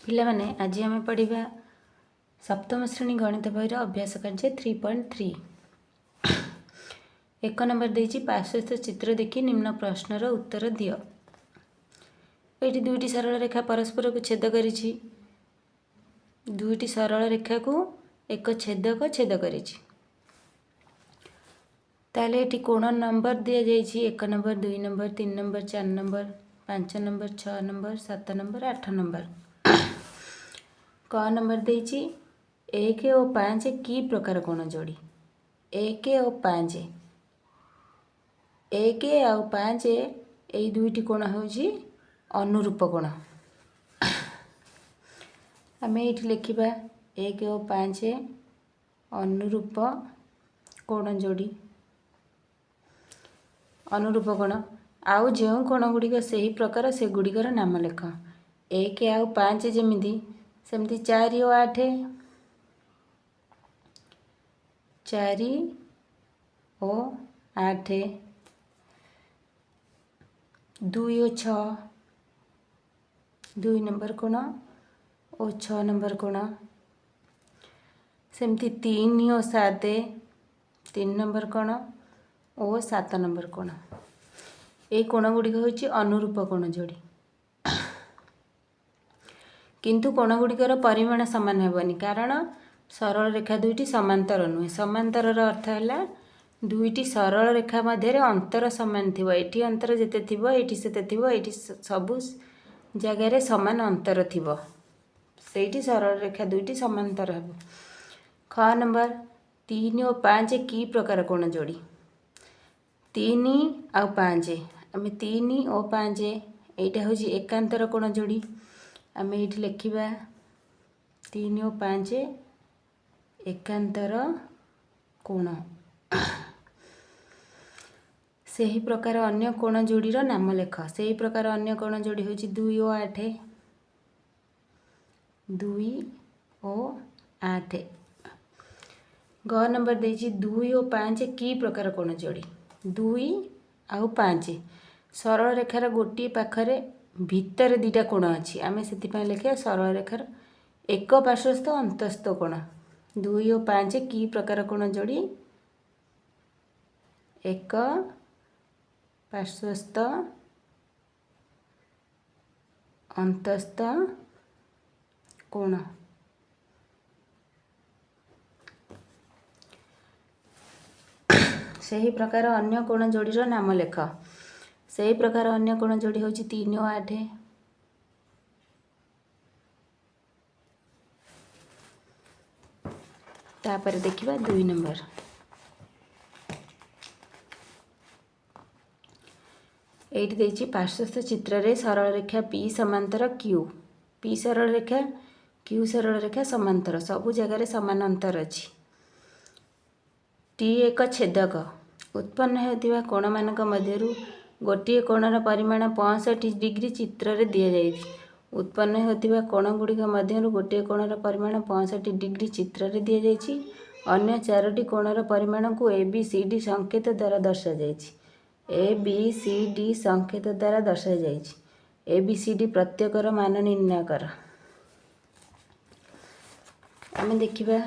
ପିଲାମାନେ ଆଜି ଆମେ ପଢ଼ିବା ସପ୍ତମ ଶ୍ରେଣୀ ଗଣିତ ବହିର ଅଭ୍ୟାସ କାର୍ଯ୍ୟ 3.3 ଏକ ନମ୍ବର ଦେଇଛି ପାର୍ଶ୍ୱସ୍ଥ ଚିତ୍ର ଦେଖି ନିମ୍ନ ପ୍ରଶ୍ନର ଉତ୍ତର ଦିଅ। ଏଇଠି ଦୁଇଟି ସରଳ ରେଖା ପରସ୍ପରକୁ ଛେଦ କରିଛି। ଦୁଇଟି ସରଳ ରେଖାକୁ ଏକ ଛେଦକ ଛେଦ କରିଛି। ତାହେଲେ ଏଠି କୋଣ ନମ୍ବର ଦିଆଯାଇଛି 1 number 2 number 3 number 4 number 5 number 6 number 7 number 8 number. क नंबर देइछि 1 और 5 की प्रकार कोण जोड़ी 1 और 5 1 और 5 এই দুইটি কোণ ହେଉଛି ଅନୁରୂପ କୋଣ। ଆମେ ଏଇଠି ଲେଖିବା 1 और 5 ଅନୁରୂପ କୋଣ ଯୋଡ଼ି ଅନୁରୂପ କୋଣ। ଆଉ ଯେଉଁ କୋଣ ଗୁଡ଼ିକ ସେହି ପ୍ରକାର ସେଗୁଡ଼ିକର ନାମ ଲେଖ। 1 ଆଉ 5 ଯେମିତି सेमती 4 और 8 4 और 8 2 और 6 2 नंबर कोण और 6 नंबर कोण। सेमती 3 और 7 3 नंबर कोण और 7 नंबर कोण। ये कोण गुड़िक होछि अनुरूप कोण जोड़ी किंतु कोण गुड़िकर परिमाण सामान हेबनी कारण सरल रेखा दुईटी समांतर नुहे। समांतर अर्थ है दुईटी सरल रेखा मध्य अंतर सामान थिबो। एठी अंतर जेते थिबो एठी सेते थिबो एठी सबु जगह समान अंतर थिबो सेठी सरल रेखा दुईटी समांतर हेबो। ख नंबर 3 और 5 की प्रकार कोण जोड़ी 3 और 5 आम 3 और 5 एटा होछि एकांतर कोण जोड़ी। आम ये लिखा 3 और 5 एकांतर कोण। से ही प्रकार अन्य कोण जोड़ीर नाम लेख। से ही प्रकार अन्य कोण जोड़ी हूँ 2 और 8 2 और 8। ग नंबर देछि 2 और 5 की प्रकार कोण जोड़ी 2 और 5 सरल रेखार गोटे पाखरे भितर दुईटा कोण अच्छी आम से लिखा सरल रेखार एक पार्श्वस्थ अंतस्थ कोण 2 और 5 की प्रकार कोण जोड़ी एक पार्श्वस्थ अंतस्थ कोण। से ही प्रकार अन्य कोण जोड़ीर नाम लेख। से ही प्रकार अन्य कोण जोड़ी हूँ 3 और 8 तापर देखिबा 2 नंबर एटी देछि पार्श्वस्थ चित्र रे सरल रेखा P समांतर Q P सरल रेखा Q सरल रेखा समांतर सबु जगह समान अंतर अछि। T एक छेदक उत्पन्न होतिबा कोण मानक मध्यरु गोटे कोणर परिमाण 65 डिग्री चित्र रे दिया जाइछि। उत्पन्न होतिबा कोण गुड़िक मध्यरु गोटे कोणर परिमाण 65 डिग्री चित्र रे दिया जाइछि। अन्य 4टी कोणर परिमाण को ABCD संकेत द्वारा दर्शा जाइछि। ABCD संकेत द्वारा दर्शा जाइछि। ABCD प्रत्येकर मान निर्णय कर। आम देखिबा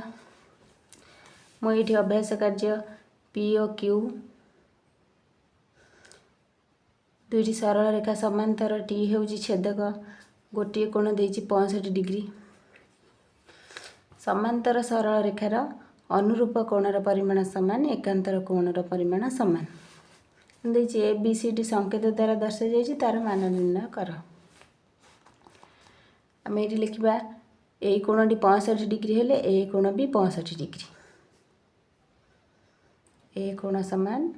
मो एठी अभ्यास कार्य P और Q दुईटी सरल रेखा समांतर T होउछि छेदक गोटे कोण देछि 65 डिग्री। समांतर सरल रेखार अनुरूप कोणर परिमाण समान एकांतर कोणर परिमाण समान देछि। ABCD संकेत द्वारा दर्शा जाइछि तार मान निर्णय कर। आम एठी लिखिबा ए कोणटी 65 डिग्री हेले ए कोण भी 65 डिग्री। ए कोण समान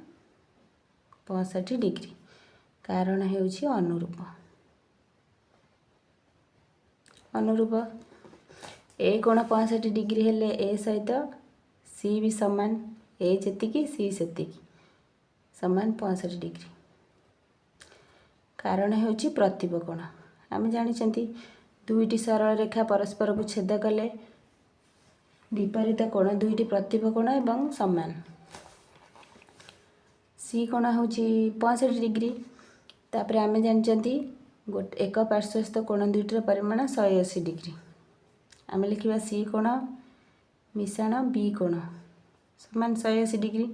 65 डिग्री कारण हेउछि अनुरूप। अनुरूप ए कोण 65 डिग्री हेले ए सहित सी भी समान ए जेतिकी सी सेतिकी समान 65 डिग्री कारण हेउछि प्रतिब कोण। आम जानिछंती दुईटी सरल रेखा परस्पर को छेद कले विपरीत कोण दुईटी प्रतिब कोण एवं समान। सी कोण होछि 65 डिग्री तापर आम जानिछंती एक पार्श्वस्थ कोण दुईटर परिमाण 180 डिग्री। आम लिखा सी कोण मिश्रण बी कोण समान 180 डिग्री।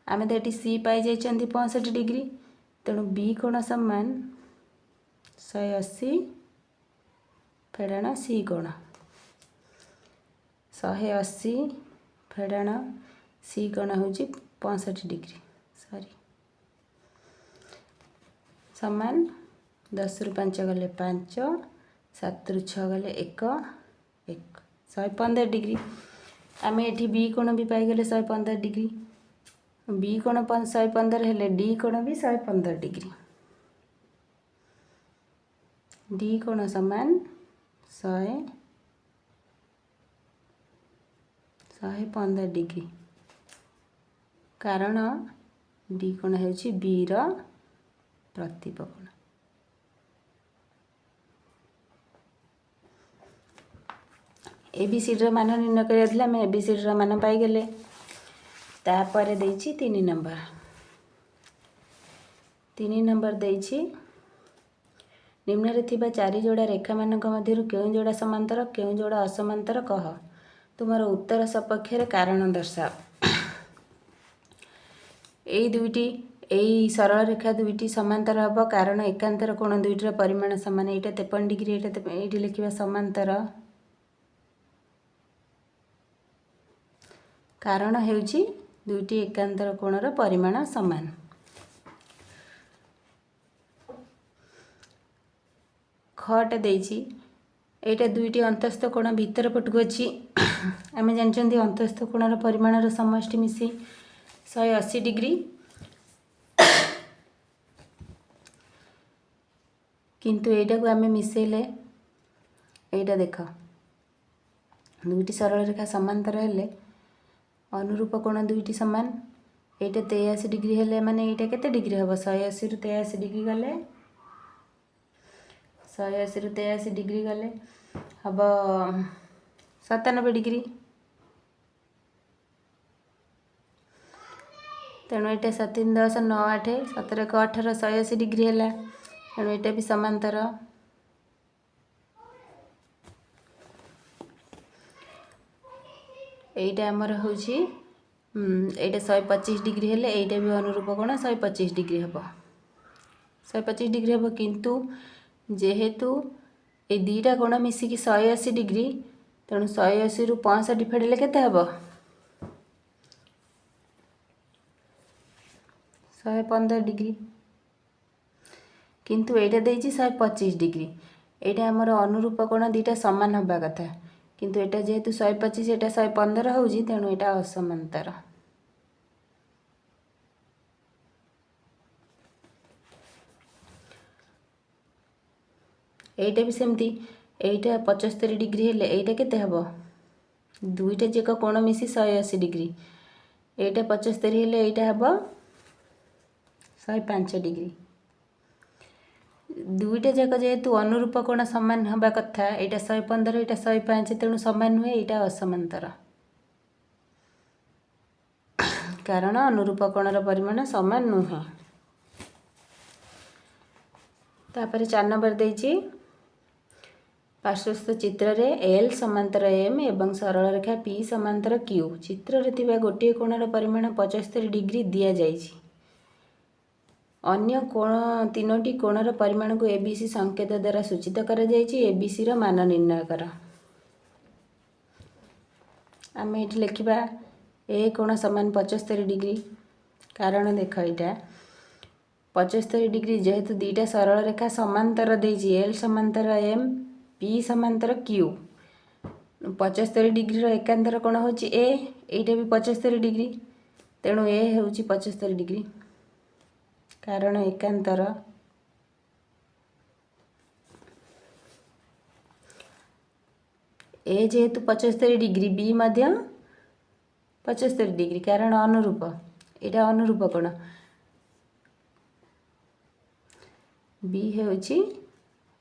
आम तो ये सी पाई 65 डिग्री, तेणु बी कोण समान 180 फेड़ाण सी कोण 180 फेड़ाण सी कोण हूँ 65 डिग्री समान 10 रु 5 गले 5 7 रु 6 गले 1 115 डिग्री। आम ये बी कोण भी पाईगले 115 डिग्री। बी कोण 115 हेले डी कोण भी 115 डिग्री। डी कोण समान 115 डिग्री, कारण डी कोण होची बी रो प्रतिपकोण। एबीसीडी मान निर्णय करा आम एबीसीडी मान पाईगले। तापर देछि 3 नंबर। 3 नंबर देछि निम्न थिबा 4 जोड़ा रेखा मानक मध्यरु केउ जोड़ा समांतर केउ जोड़ा असमांतर कह। तुमर उत्तर सपक्ष रे कारण दर्शाओ। एई दुईटी एई सरल रेखा दुईटी समांतर हब, कारण एकांतर कोण दुईटर परिमाण समान। एटा 53 डिग्री, एटा एठी लिखिबा समांतर, कारण हेउची दुईटी एकांतर कोणर परिमाण समान। खट देछि एटा दुईटी अंतस्थ कोण भीतर पटकु अछि। आमे जानचंदी अंतस्थ कोणर परिमाणर समष्टि मिसी 180 डिग्री, किंतु एटा को आमे मिसेले एटा देख दुईटी सरल रेखा समांतर हेले अनुरूप कोण दुईटी समान। एटा 83 डिग्री हेले माने एटा केते डिग्री हबो 180 रु 83 डिग्री गले 180 रु 83 डिग्री गले हबो 97 डिग्री। तेणु एटा 7 10 9 8 17 18 180 डिग्री है। तेणु एटा भी समांतर। एटा आमर होची एटा 125 डिग्री हेले एटा भी अनुरूप कोण 125 डिग्री हबो 125 डिग्री हबो, किंतु जेहेतु ए दीटा कोण मिसिकी 180 डिग्री, तेणु 180 रु 65 फेड़ले केते हबो 115 डिग्री, किंतु एटा देछि 125 डिग्री। एटा हमर अनुरूप कोण दीटा समान हबा कथा, किंतु एटा जेहेतु 125 एटा 115 होउजी, तेणु एटा असमांतर। एटा भी सेमती एटा 75 डिग्री हेले एटा केते हबो दुईटा जेक कोण मिसी 180 डिग्री। एटा 75 हेले एटा हबो 105 डिग्री। दुईटा जाक जेहेतु अनुरूप कोण समान हबा कथा, एटा 115 एटा 105, तेणु समान हुए एटा असमांतर, कारण अनुरूप कोणर परिमाण समान नुहे। तापर 4 नंबर देछि पार्श्वस्थ चित्र रे एल समांतर एम एवं सरल रेखा पी समांतर क्यू। चित्र रे थिबा गोटे कोणर परिमाण 75 डिग्री दिया जाइछि। अन्य कोण तीनोटी कोणर परिमाण को एबीसी संकेत द्वारा सूचित करा जाइछि। एबीसी रो मान निर्णय कर। आम ये लिखा ए कोण समान 75 डिग्री, कारण देख यहाँ 75 डिग्री जेहेतु दीटा सरल रेखा समांतर देछि एल समांतर एम पी समांतर क्यू। 75 डिग्री रो एकांतर कोण होछि ए, एटा भी 75 डिग्री, तेणु ए होछि 75 डिग्री, कारण एकांतर ए जेहेतु 75 डिग्री बी मध्य 75 डिग्री, कारण अनुरूप एटा अनुरूप कोण बी होछि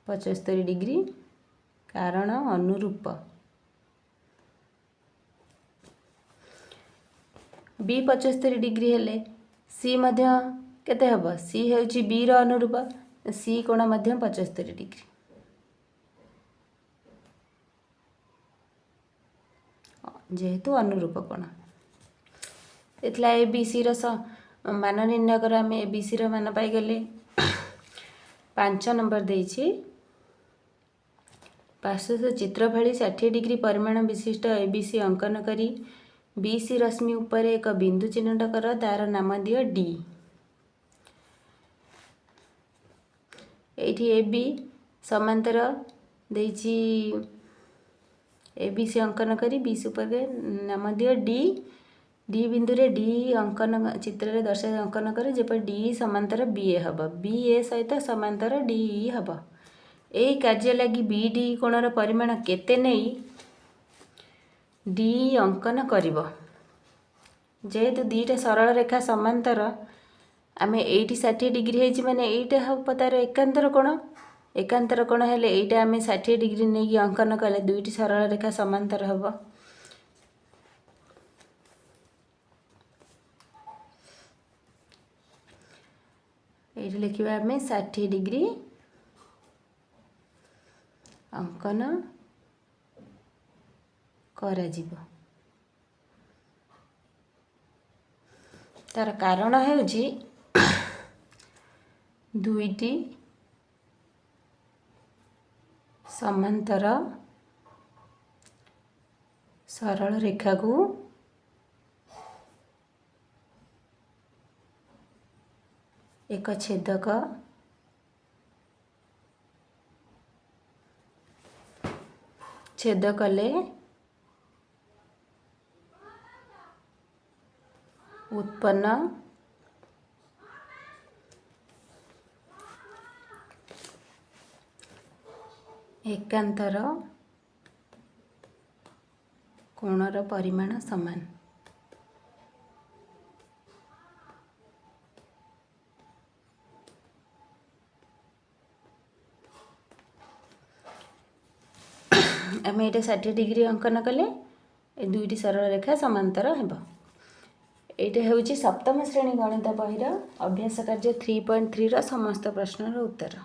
75 डिग्री, कारण अनुरूप। बी 75 डिग्री हेले सी मध्य केते हबो सी होछि बी रो अनुरूप, सी कोण मध्य 75 डिग्री। जेहेतु अनुरूप कोण एथला ए बी सी मान निर्णय कर आम ए बी सी मान पाईगले 5 नंबर देछि पार्श्व चित्र भली 60 डिग्री परिमाण विशिष्ट ए बी सी अंकन करी बी सी रश्मि उपर एक बिंदु चिन्हट कर तार नाम दियो डी। एठी ए बी समांतर देछि ए बी सी अंकन करी बी सी उपर नाम दियो डी। डी बिंदु रे डी अंकन चित्र रे दर्शाई अंकन करे जेपर डी समांतर बी ए हब बी ए सहित समांतर डी ई हब। एई कार्य लगी बी डी कोणर परिमाण केते नहीं डी अंकन करिवो। जेहेतु दीटा सरल रेखा समांतर आम एटी 60 डिग्री है माने एटा हम तार एकांतर कोण हेले एटा आम 60 डिग्री नहीं अंकन कले दुईटी सरल रेखा समांतर हम। ये लिखा आम 60 डिग्री अंकन करा जीवो। तार कारण है दुईटी समांतर सरल रेखा को एक छेदक छेद कले उत्पन्न एकांतर कोणर परिमाण समान। आम ये 60 डिग्री अंकन कले दुईटी सरल रेखा समांतर हेब। ये हूँ सप्तम श्रेणी गणित बहिर अभ्यास कार्य 3.3 समस्त प्रश्नर उत्तर।